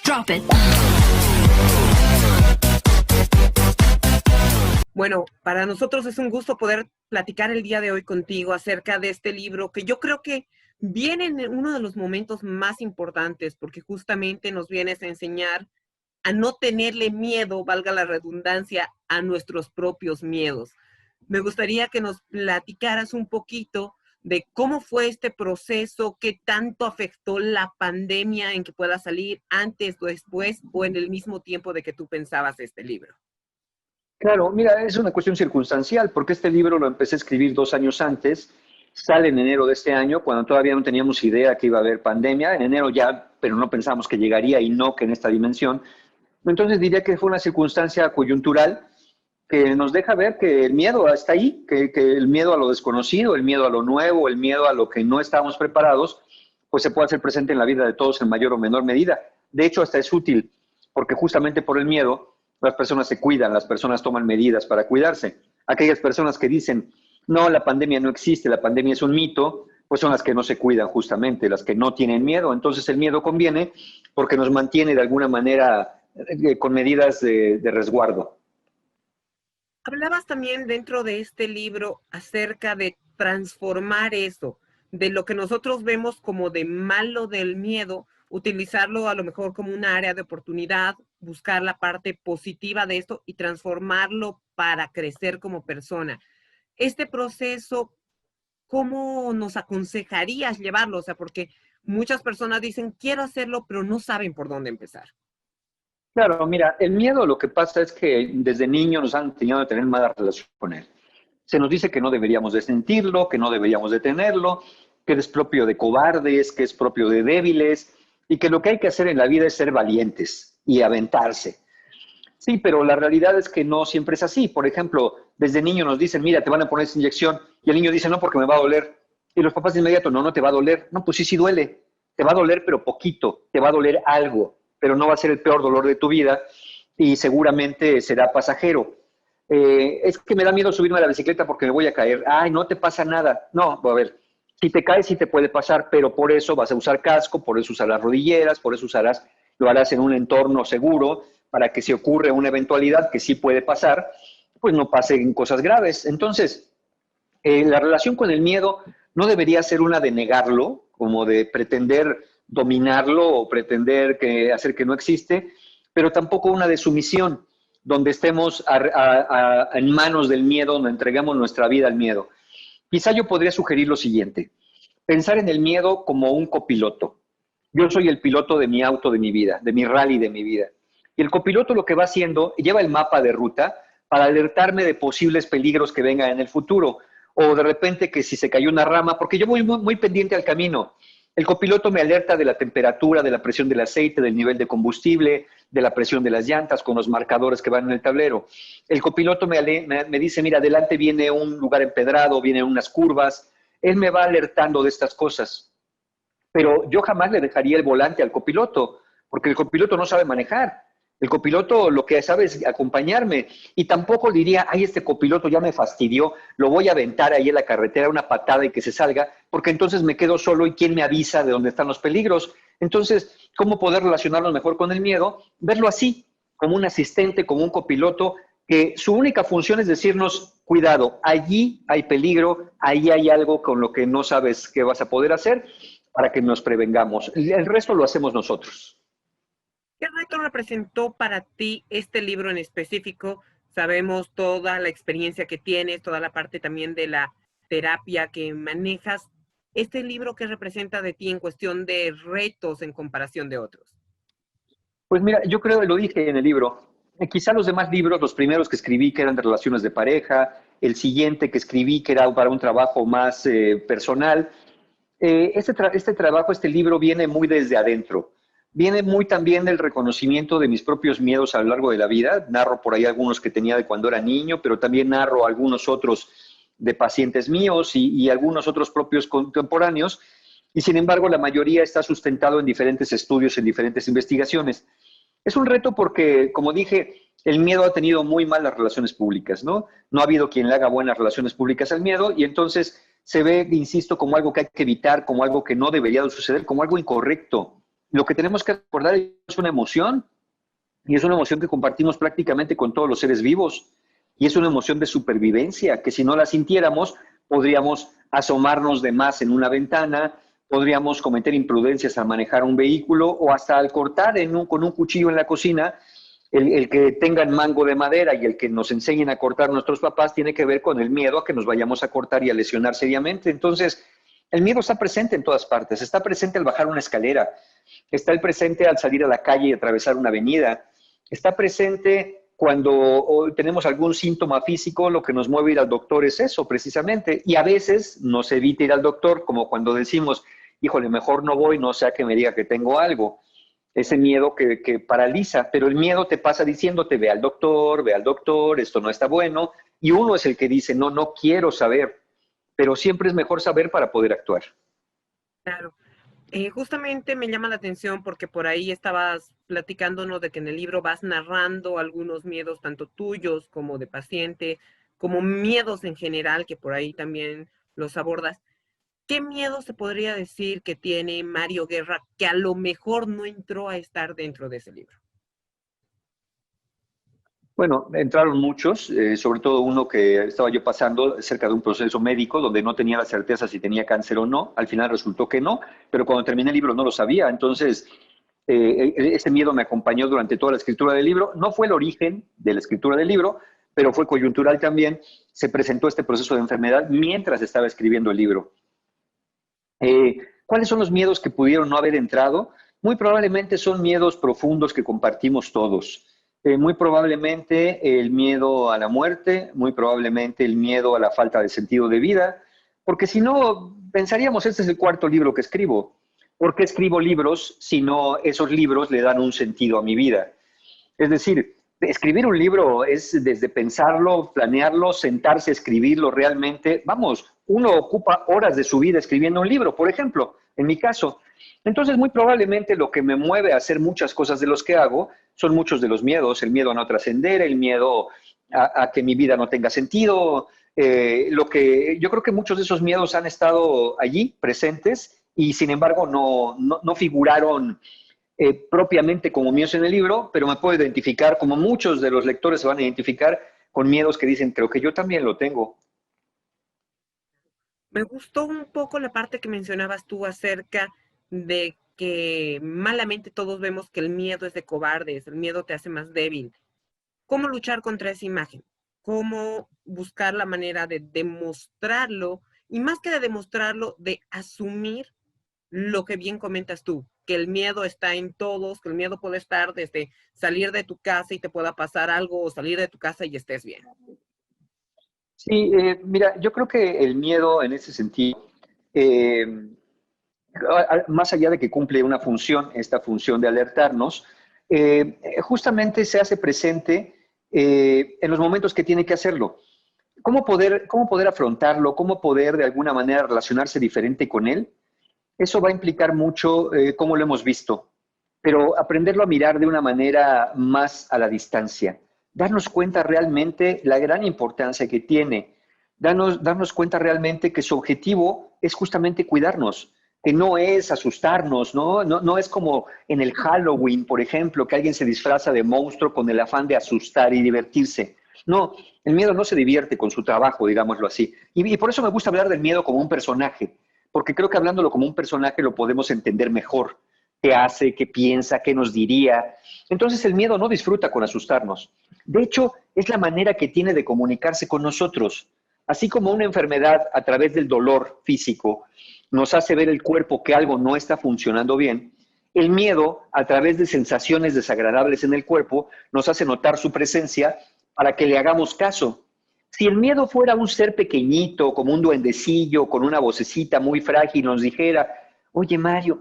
Drop it. Bueno, para nosotros es un gusto poder platicar el día de hoy contigo acerca de este libro que yo creo que viene en uno de los momentos más importantes porque justamente nos vienes a enseñar a no tenerle miedo, valga la redundancia, a nuestros propios miedos. Me gustaría que nos platicaras un poquito de cómo fue este proceso, qué tanto afectó la pandemia en que pueda salir antes o después o en el mismo tiempo de que tú pensabas este libro. Claro, mira, es una cuestión circunstancial, porque este libro lo empecé a escribir 2 años antes, sale en enero de este año, cuando todavía no teníamos idea que iba a haber pandemia, en enero ya, pero no pensábamos que llegaría y no que en esta dimensión. Entonces diría que fue una circunstancia coyuntural que nos deja ver que el miedo está ahí, que el miedo a lo desconocido, el miedo a lo nuevo, el miedo a lo que no estábamos preparados, pues se puede hacer presente en la vida de todos en mayor o menor medida. De hecho, hasta es útil, porque justamente por el miedo las personas se cuidan, las personas toman medidas para cuidarse. Aquellas personas que dicen, no, la pandemia no existe, la pandemia es un mito, pues son las que no se cuidan justamente, las que no tienen miedo. Entonces el miedo conviene porque nos mantiene de alguna manera con medidas de resguardo. Hablabas también dentro de este libro acerca de transformar eso, de lo que nosotros vemos como de malo del miedo, utilizarlo a lo mejor como una área de oportunidad, buscar la parte positiva de esto y transformarlo para crecer como persona. Este proceso, ¿cómo nos aconsejarías llevarlo? O sea, porque muchas personas dicen, quiero hacerlo, pero no saben por dónde empezar. Claro, mira, el miedo lo que pasa es que desde niños nos han enseñado a tener mala relación con él. Se nos dice que no deberíamos de sentirlo, que no deberíamos de tenerlo, que es propio de cobardes, que es propio de débiles y que lo que hay que hacer en la vida es ser valientes y aventarse. Sí, pero la realidad es que no siempre es así. Por ejemplo, desde niño nos dicen, mira, te van a poner esa inyección y el niño dice, no, porque me va a doler. Y los papás de inmediato, no, no te va a doler. No, pues sí, sí duele. Te va a doler, pero poquito. Te va a doler algo, pero no va a ser el peor dolor de tu vida y seguramente será pasajero. Es que me da miedo subirme a la bicicleta porque me voy a caer. Ay, no te pasa nada. No, a ver, si te caes sí te puede pasar, pero por eso vas a usar casco, por eso usarás rodilleras, por eso lo harás en un entorno seguro para que si ocurre una eventualidad que sí puede pasar, pues no pasen cosas graves. Entonces, la relación con el miedo no debería ser una de negarlo, como de pretender dominarlo o pretender hacer que no existe, pero tampoco una de sumisión, donde estemos en manos del miedo, donde entregamos nuestra vida al miedo. Quizá yo podría sugerir lo siguiente, pensar en el miedo como un copiloto. Yo soy el piloto de mi auto de mi vida, de mi rally de mi vida. Y el copiloto lo que va haciendo, lleva el mapa de ruta para alertarme de posibles peligros que vengan en el futuro. O de repente que si se cayó una rama, porque yo voy muy pendiente al camino. El copiloto me alerta de la temperatura, de la presión del aceite, del nivel de combustible, de la presión de las llantas con los marcadores que van en el tablero. El copiloto me dice, mira, adelante viene un lugar empedrado, vienen unas curvas. Él me va alertando de estas cosas. Pero yo jamás le dejaría el volante al copiloto, porque el copiloto no sabe manejar. El copiloto lo que sabe es acompañarme y tampoco diría, ay, este copiloto ya me fastidió, lo voy a aventar ahí en la carretera una patada y que se salga, porque entonces me quedo solo y ¿quién me avisa de dónde están los peligros? Entonces, ¿cómo poder relacionarnos mejor con el miedo? Verlo así, como un asistente, como un copiloto, que su única función es decirnos, cuidado, allí hay peligro, ahí hay algo con lo que no sabes qué vas a poder hacer para que nos prevengamos. El resto lo hacemos nosotros. ¿Qué reto representó para ti este libro en específico? Sabemos toda la experiencia que tienes, toda la parte también de la terapia que manejas. ¿Este libro qué representa de ti en cuestión de retos en comparación de otros? Pues mira, yo creo que lo dije en el libro. Quizá los demás libros, los primeros que escribí que eran de relaciones de pareja, el siguiente que escribí que era para un trabajo más personal, este trabajo, este libro viene muy desde adentro. Viene muy también del reconocimiento de mis propios miedos a lo largo de la vida. Narro por ahí algunos que tenía de cuando era niño, pero también narro algunos otros de pacientes míos y algunos otros propios contemporáneos. Y sin embargo, la mayoría está sustentado en diferentes estudios, en diferentes investigaciones. Es un reto porque, como dije, el miedo ha tenido muy malas relaciones públicas, ¿no? No ha habido quien le haga buenas relaciones públicas al miedo y entonces se ve, insisto, como algo que hay que evitar, como algo que no debería de suceder, como algo incorrecto. Lo que tenemos que recordar es una emoción, y es una emoción que compartimos prácticamente con todos los seres vivos. Y es una emoción de supervivencia, que si no la sintiéramos, podríamos asomarnos de más en una ventana, podríamos cometer imprudencias al manejar un vehículo o hasta al cortar con un cuchillo en la cocina. El que tengan mango de madera y el que nos enseñen a cortar nuestros papás tiene que ver con el miedo a que nos vayamos a cortar y a lesionar seriamente. Entonces, el miedo está presente en todas partes, está presente al bajar una escalera, está el presente al salir a la calle y atravesar una avenida, está presente cuando tenemos algún síntoma físico, lo que nos mueve a ir al doctor es eso precisamente. Y a veces nos evita ir al doctor, como cuando decimos, híjole, mejor no voy, no sea que me diga que tengo algo. Ese miedo que paraliza, pero el miedo te pasa diciéndote, ve al doctor, esto no está bueno. Y uno es el que dice, no, no quiero saber, pero siempre es mejor saber para poder actuar. Claro. Justamente me llama la atención porque por ahí estabas platicándonos de que en el libro vas narrando algunos miedos, tanto tuyos como de paciente, como miedos en general, que por ahí también los abordas. ¿Qué miedo se podría decir que tiene Mario Guerra que a lo mejor no entró a estar dentro de ese libro? Bueno, entraron muchos, sobre todo uno que estaba yo pasando cerca de un proceso médico donde no tenía la certeza si tenía cáncer o no. Al final resultó que no, pero cuando terminé el libro no lo sabía. Entonces, ese miedo me acompañó durante toda la escritura del libro. No fue el origen de la escritura del libro, pero fue coyuntural también. Se presentó este proceso de enfermedad mientras estaba escribiendo el libro. ¿Cuáles son los miedos que pudieron no haber entrado? Muy probablemente son miedos profundos que compartimos todos. Muy probablemente el miedo a la muerte, muy probablemente el miedo a la falta de sentido de vida, porque si no, pensaríamos, este es el cuarto libro que escribo. ¿Por qué escribo libros si no esos libros le dan un sentido a mi vida? Es decir, escribir un libro es desde pensarlo, planearlo, sentarse a escribirlo realmente. Vamos, uno ocupa horas de su vida escribiendo un libro, por ejemplo, en mi caso. Entonces, muy probablemente lo que me mueve a hacer muchas cosas de los que hago son muchos de los miedos, el miedo a no trascender, el miedo a que mi vida no tenga sentido. Yo creo que muchos de esos miedos han estado allí presentes y sin embargo no figuraron propiamente como míos en el libro, pero me puedo identificar, como muchos de los lectores se van a identificar, con miedos que dicen, creo que yo también lo tengo. Me gustó un poco la parte que mencionabas tú acerca de que malamente todos vemos que el miedo es de cobardes, el miedo te hace más débil. ¿Cómo luchar contra esa imagen? ¿Cómo buscar la manera de demostrarlo? Y más que de demostrarlo, de asumir lo que bien comentas tú, que el miedo está en todos, que el miedo puede estar desde salir de tu casa y te pueda pasar algo, o salir de tu casa y estés bien. Sí, mira, yo creo que el miedo en ese sentido, eh, más allá de que cumple una función, esta función de alertarnos, justamente se hace presente en los momentos que tiene que hacerlo. Cómo poder afrontarlo? ¿Cómo poder de alguna manera relacionarse diferente con él? Eso va a implicar mucho cómo lo hemos visto, pero aprenderlo a mirar de una manera más a la distancia, darnos cuenta realmente la gran importancia que tiene, darnos cuenta realmente que su objetivo es justamente cuidarnos, que no es asustarnos, ¿no? No es como en el Halloween, por ejemplo, que alguien se disfraza de monstruo con el afán de asustar y divertirse. No, el miedo no se divierte con su trabajo, digámoslo así. Y por eso me gusta hablar del miedo como un personaje, porque creo que hablándolo como un personaje lo podemos entender mejor. ¿Qué hace? ¿Qué piensa? ¿Qué nos diría? Entonces el miedo no disfruta con asustarnos. De hecho, es la manera que tiene de comunicarse con nosotros. Así como una enfermedad a través del dolor físico nos hace ver el cuerpo que algo no está funcionando bien, el miedo a través de sensaciones desagradables en el cuerpo nos hace notar su presencia para que le hagamos caso. Si el miedo fuera un ser pequeñito, como un duendecillo, con una vocecita muy frágil, nos dijera, oye Mario,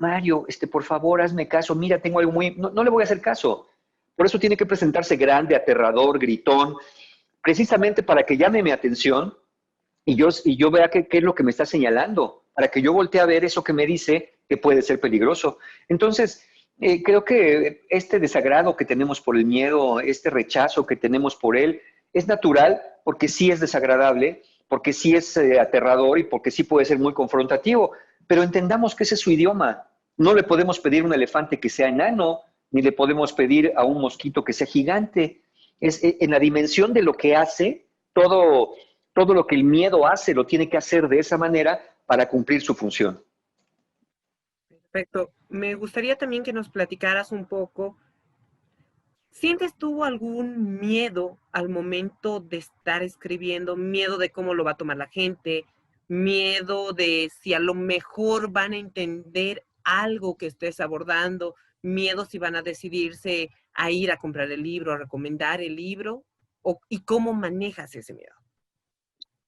por favor, hazme caso, mira, tengo algo muy... No, no le voy a hacer caso. Por eso tiene que presentarse grande, aterrador, gritón, precisamente para que llame mi atención y yo vea qué es lo que me está señalando, para que yo voltee a ver eso que me dice que puede ser peligroso. Entonces, creo que este desagrado que tenemos por el miedo, este rechazo que tenemos por él, es natural porque sí es desagradable, porque sí es aterrador y porque sí puede ser muy confrontativo, pero entendamos que ese es su idioma. No le podemos pedir a un elefante que sea enano, ni le podemos pedir a un mosquito que sea gigante. Es en la dimensión de lo que hace, todo lo que el miedo hace, lo tiene que hacer de esa manera para cumplir su función. Perfecto. Me gustaría también que nos platicaras un poco. ¿Sientes tú algún miedo al momento de estar escribiendo? ¿Miedo de cómo lo va a tomar la gente? ¿Miedo de si a lo mejor van a entender algo que estés abordando? ¿Miedo si van a decidirse a ir a comprar el libro, a recomendar el libro? ¿Y cómo manejas ese miedo?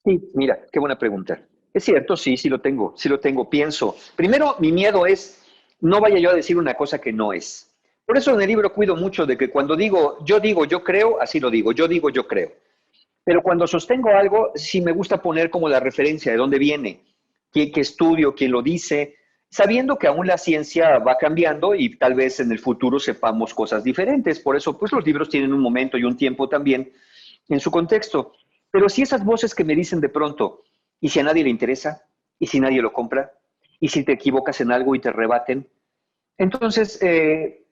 Sí, mira, qué buena pregunta. Es cierto, sí, sí lo tengo, pienso. Primero, mi miedo es, no vaya yo a decir una cosa que no es. Por eso en el libro cuido mucho de que cuando digo, yo creo, así lo digo, yo creo. Pero cuando sostengo algo, sí me gusta poner como la referencia de dónde viene, qué estudio, quién lo dice, sabiendo que aún la ciencia va cambiando y tal vez en el futuro sepamos cosas diferentes. Por eso, pues los libros tienen un momento y un tiempo también en su contexto. Pero si esas voces que me dicen de pronto, ¿y si a nadie le interesa? ¿Y si nadie lo compra? ¿Y si te equivocas en algo y te rebaten? Entonces,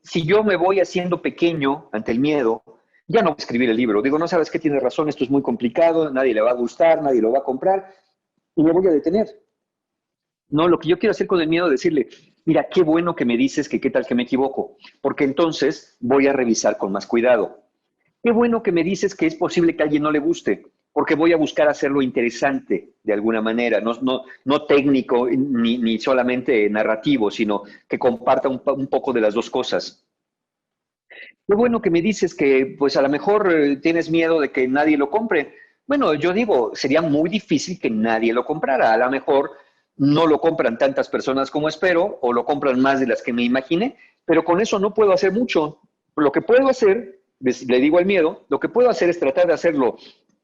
si yo me voy haciendo pequeño ante el miedo, ya no voy a escribir el libro. Digo, no sabes qué, tienes razón, esto es muy complicado, nadie le va a gustar, nadie lo va a comprar, y me voy a detener. No, lo que yo quiero hacer con el miedo es decirle, mira, qué bueno que me dices que qué tal que me equivoco, porque entonces voy a revisar con más cuidado. Qué bueno que me dices que es posible que a alguien no le guste, porque voy a buscar hacerlo interesante de alguna manera, no técnico ni solamente narrativo, sino que comparta un poco de las dos cosas. Qué bueno que me dices que pues a lo mejor tienes miedo de que nadie lo compre. Bueno, yo digo, sería muy difícil que nadie lo comprara. A lo mejor no lo compran tantas personas como espero o lo compran más de las que me imaginé, pero con eso no puedo hacer mucho. Lo que puedo hacer, le digo al miedo, lo que puedo hacer es tratar de hacerlo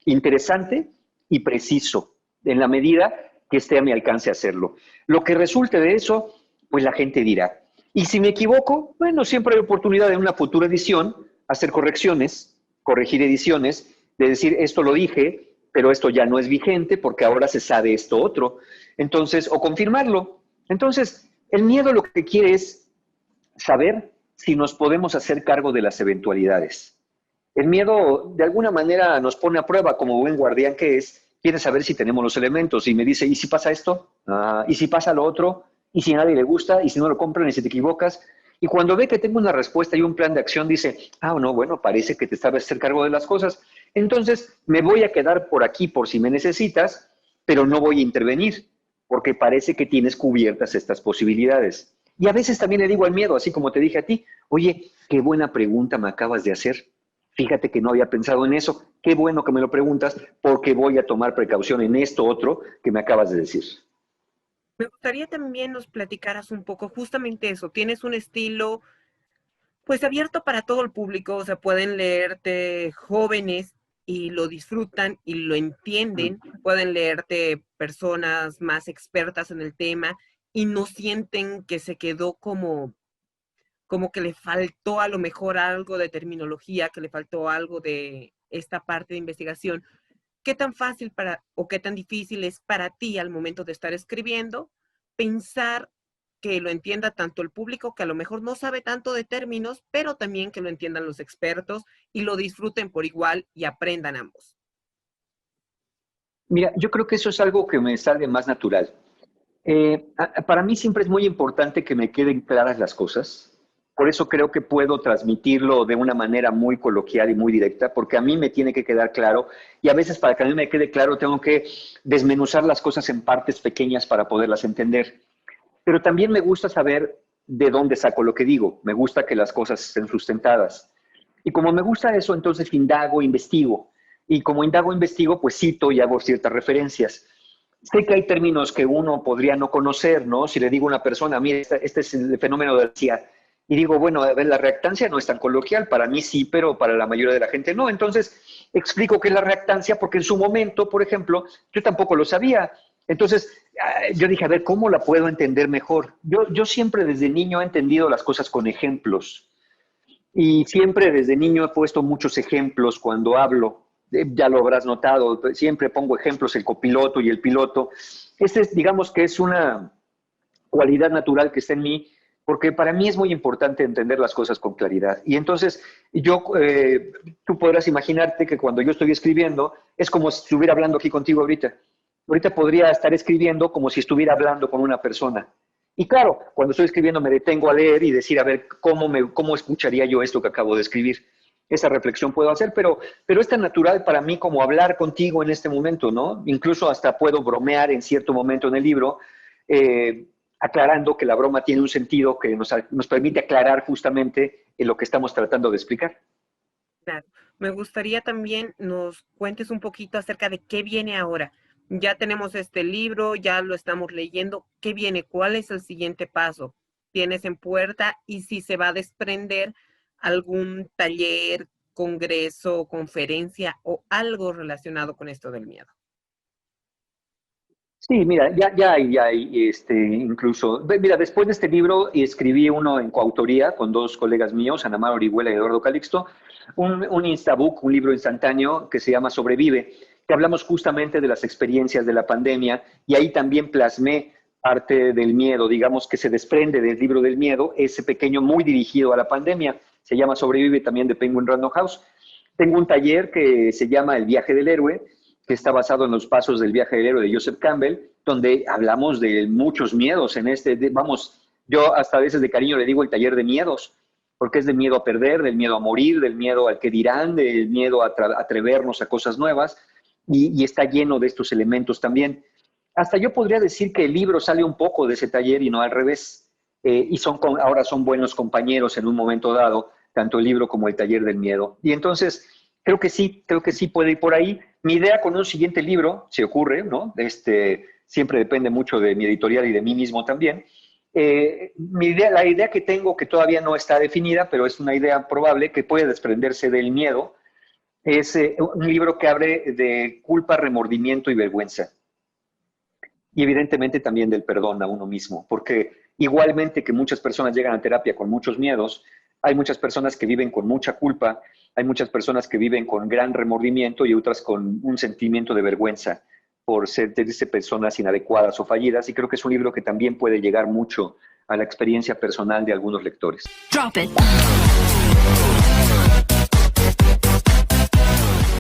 interesante y preciso, en la medida que esté a mi alcance hacerlo. Lo que resulte de eso, pues la gente dirá. Y si me equivoco, bueno, siempre hay oportunidad en una futura edición hacer correcciones, corregir ediciones, de decir, esto lo dije, pero esto ya no es vigente porque ahora se sabe esto otro. Entonces, o confirmarlo. Entonces, el miedo lo que quiere es saber si nos podemos hacer cargo de las eventualidades. El miedo de alguna manera nos pone a prueba como buen guardián que es, quiere saber si tenemos los elementos y me dice, ¿y si pasa esto? ¿Y si pasa lo otro? ¿Y si a nadie le gusta? ¿Y si no lo compran? ¿Y si te equivocas? Y cuando ve que tengo una respuesta y un plan de acción, dice, no, bueno, parece que te sabes hacer cargo de las cosas. Entonces me voy a quedar por aquí por si me necesitas, pero no voy a intervenir, porque parece que tienes cubiertas estas posibilidades. Y a veces también le digo al miedo, así como te dije a ti, oye, qué buena pregunta me acabas de hacer. Fíjate que no había pensado en eso. Qué bueno que me lo preguntas porque voy a tomar precaución en esto otro que me acabas de decir. Me gustaría también nos platicaras un poco justamente eso. Tienes un estilo pues abierto para todo el público, o sea, pueden leerte jóvenes y lo disfrutan y lo entienden, pueden leerte personas más expertas en el tema y no sienten que se quedó como que le faltó a lo mejor algo de terminología, que le faltó algo de esta parte de investigación. ¿Qué tan fácil o qué tan difícil es para ti al momento de estar escribiendo pensar que lo entienda tanto el público que a lo mejor no sabe tanto de términos, pero también que lo entiendan los expertos y lo disfruten por igual y aprendan ambos? Mira, yo creo que eso es algo que me sale más natural. Para mí siempre es muy importante que me queden claras las cosas. Por eso creo que puedo transmitirlo de una manera muy coloquial y muy directa, porque a mí me tiene que quedar claro y a veces para que a mí me quede claro tengo que desmenuzar las cosas en partes pequeñas para poderlas entender. Pero también me gusta saber de dónde saco lo que digo. Me gusta que las cosas estén sustentadas. Y como me gusta eso, entonces indago, investigo. Y como indago, investigo, pues cito y hago ciertas referencias. Sé que hay términos que uno podría no conocer, ¿no? Si le digo a una persona, mira, este es el fenómeno de la ansiedad, y digo, bueno, a ver, la reactancia no es tan coloquial, para mí sí, pero para la mayoría de la gente no. Entonces, explico qué es la reactancia, porque en su momento, por ejemplo, yo tampoco lo sabía. Entonces, yo dije, a ver, ¿cómo la puedo entender mejor? Yo siempre desde niño he entendido las cosas con ejemplos. Y siempre desde niño he puesto muchos ejemplos cuando hablo. Ya lo habrás notado, siempre pongo ejemplos, el copiloto y el piloto. Este es, digamos que es una cualidad natural que está en mí, porque para mí es muy importante entender las cosas con claridad. Y entonces, tú podrás imaginarte que cuando yo estoy escribiendo, es como si estuviera hablando aquí contigo ahorita. Ahorita podría estar escribiendo como si estuviera hablando con una persona. Y claro, cuando estoy escribiendo me detengo a leer y decir, a ver, ¿cómo escucharía yo esto que acabo de escribir? Esa reflexión puedo hacer, pero es tan natural para mí como hablar contigo en este momento, ¿no? Incluso hasta puedo bromear en cierto momento en el libro, eh, aclarando que la broma tiene un sentido que nos permite aclarar justamente en lo que estamos tratando de explicar. Claro. Me gustaría también nos cuentes un poquito acerca de qué viene ahora. Ya tenemos este libro, ya lo estamos leyendo. ¿Qué viene? ¿Cuál es el siguiente paso? ¿Tienes en puerta? Y si se va a desprender algún taller, congreso, conferencia o algo relacionado con esto del miedo. Sí, mira, ya hay, incluso, mira, después de este libro escribí uno en coautoría con dos colegas míos, Ana Mar Orihuela y Eduardo Calixto, un instabook, un libro instantáneo que se llama Sobrevive, que hablamos justamente de las experiencias de la pandemia y ahí también plasmé parte del miedo, digamos que se desprende del libro del miedo, ese pequeño muy dirigido a la pandemia, se llama Sobrevive también de Penguin Random House. Tengo un taller que se llama El viaje del héroe, que está basado en los pasos del viaje del héroe de Joseph Campbell, donde hablamos de muchos miedos en vamos, yo hasta a veces de cariño le digo el taller de miedos, porque es del miedo a perder, del miedo a morir, del miedo al que dirán, del miedo a atrevernos a cosas nuevas, y está lleno de estos elementos también. Hasta yo podría decir que el libro sale un poco de ese taller y no al revés, ahora son buenos compañeros en un momento dado, tanto el libro como el taller del miedo. Y entonces, creo que sí puede ir por ahí. Mi idea con un siguiente libro, se ocurre, ¿no? Siempre depende mucho de mi editorial y de mí mismo también. La idea que tengo, que todavía no está definida, pero es una idea probable que puede desprenderse del miedo, es un libro que hable de culpa, remordimiento y vergüenza. Y evidentemente también del perdón a uno mismo, porque igualmente que muchas personas llegan a terapia con muchos miedos, hay muchas personas que viven con mucha culpa, hay muchas personas que viven con gran remordimiento y otras con un sentimiento de vergüenza por sentirse personas inadecuadas o fallidas. Y creo que es un libro que también puede llegar mucho a la experiencia personal de algunos lectores. Drop it.